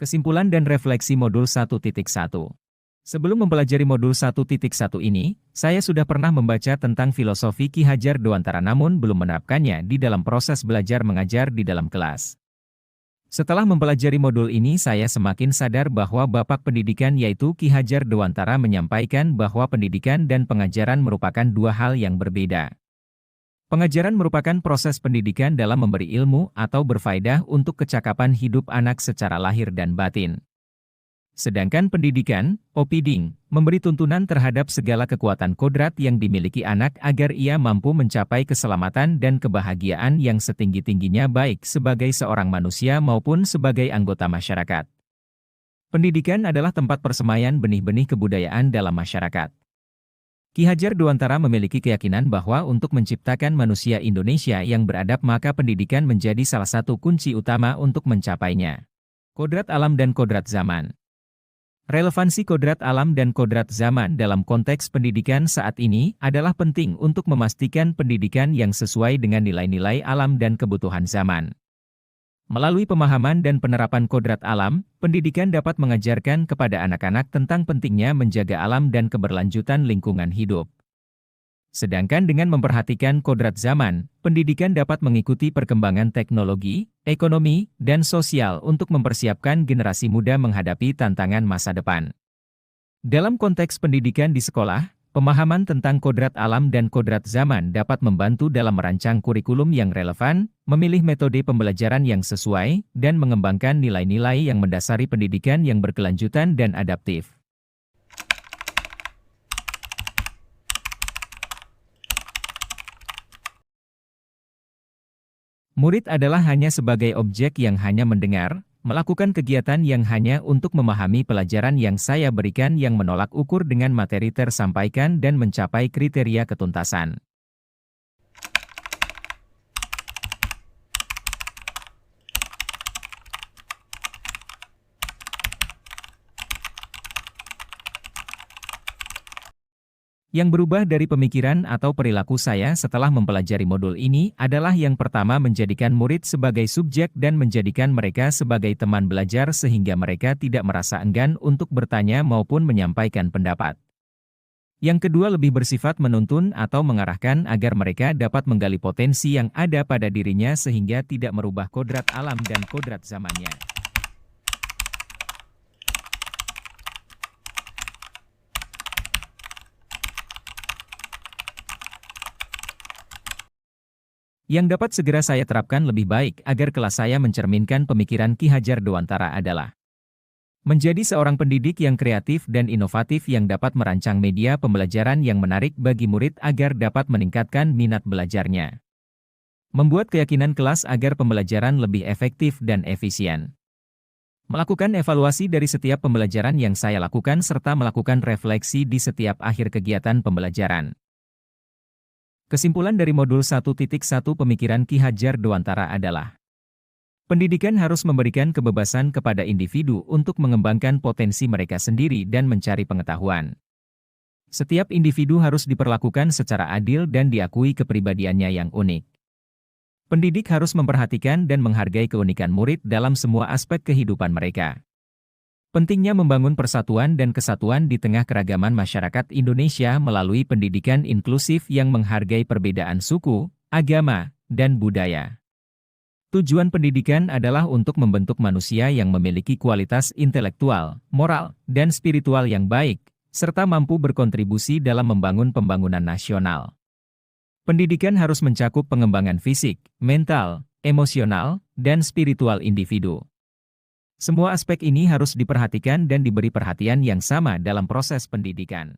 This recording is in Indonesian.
Kesimpulan dan refleksi modul 1.1. Sebelum mempelajari modul 1.1 ini, saya sudah pernah membaca tentang filosofi Ki Hajar Dewantara namun belum menerapkannya di dalam proses belajar mengajar di dalam kelas. Setelah mempelajari modul ini saya semakin sadar bahwa Bapak Pendidikan yaitu Ki Hajar Dewantara menyampaikan bahwa pendidikan dan pengajaran merupakan dua hal yang berbeda. Pengajaran merupakan proses pendidikan dalam memberi ilmu atau berfaedah untuk kecakapan hidup anak secara lahir dan batin. Sedangkan pendidikan, opiding, memberi tuntunan terhadap segala kekuatan kodrat yang dimiliki anak agar ia mampu mencapai keselamatan dan kebahagiaan yang setinggi-tingginya baik sebagai seorang manusia maupun sebagai anggota masyarakat. Pendidikan adalah tempat persemaian benih-benih kebudayaan dalam masyarakat. Ki Hajar Dewantara memiliki keyakinan bahwa untuk menciptakan manusia Indonesia yang beradab maka pendidikan menjadi salah satu kunci utama untuk mencapainya. Kodrat alam dan kodrat zaman. Relevansi kodrat alam dan kodrat zaman dalam konteks pendidikan saat ini adalah penting untuk memastikan pendidikan yang sesuai dengan nilai-nilai alam dan kebutuhan zaman. Melalui pemahaman dan penerapan kodrat alam, pendidikan dapat mengajarkan kepada anak-anak tentang pentingnya menjaga alam dan keberlanjutan lingkungan hidup. Sedangkan dengan memperhatikan kodrat zaman, pendidikan dapat mengikuti perkembangan teknologi, ekonomi, dan sosial untuk mempersiapkan generasi muda menghadapi tantangan masa depan. Dalam konteks pendidikan di sekolah, pemahaman tentang kodrat alam dan kodrat zaman dapat membantu dalam merancang kurikulum yang relevan, memilih metode pembelajaran yang sesuai, dan mengembangkan nilai-nilai yang mendasari pendidikan yang berkelanjutan dan adaptif. Murid adalah hanya sebagai objek yang hanya mendengar, melakukan kegiatan yang hanya untuk memahami pelajaran yang saya berikan yang menolak ukur dengan materi tersampaikan dan mencapai kriteria ketuntasan. Yang berubah dari pemikiran atau perilaku saya setelah mempelajari modul ini adalah yang pertama menjadikan murid sebagai subjek dan menjadikan mereka sebagai teman belajar sehingga mereka tidak merasa enggan untuk bertanya maupun menyampaikan pendapat. Yang kedua lebih bersifat menuntun atau mengarahkan agar mereka dapat menggali potensi yang ada pada dirinya sehingga tidak merubah kodrat alam dan kodrat zamannya. Yang dapat segera saya terapkan lebih baik agar kelas saya mencerminkan pemikiran Ki Hajar Dewantara adalah menjadi seorang pendidik yang kreatif dan inovatif yang dapat merancang media pembelajaran yang menarik bagi murid agar dapat meningkatkan minat belajarnya. Membuat keyakinan kelas agar pembelajaran lebih efektif dan efisien. Melakukan evaluasi dari setiap pembelajaran yang saya lakukan serta melakukan refleksi di setiap akhir kegiatan pembelajaran. Kesimpulan dari modul 1.1 pemikiran Ki Hajar Dewantara adalah pendidikan harus memberikan kebebasan kepada individu untuk mengembangkan potensi mereka sendiri dan mencari pengetahuan. Setiap individu harus diperlakukan secara adil dan diakui kepribadiannya yang unik. Pendidik harus memperhatikan dan menghargai keunikan murid dalam semua aspek kehidupan mereka. Pentingnya membangun persatuan dan kesatuan di tengah keragaman masyarakat Indonesia melalui pendidikan inklusif yang menghargai perbedaan suku, agama, dan budaya. Tujuan pendidikan adalah untuk membentuk manusia yang memiliki kualitas intelektual, moral, dan spiritual yang baik, serta mampu berkontribusi dalam membangun pembangunan nasional. Pendidikan harus mencakup pengembangan fisik, mental, emosional, dan spiritual individu. Semua aspek ini harus diperhatikan dan diberi perhatian yang sama dalam proses pendidikan.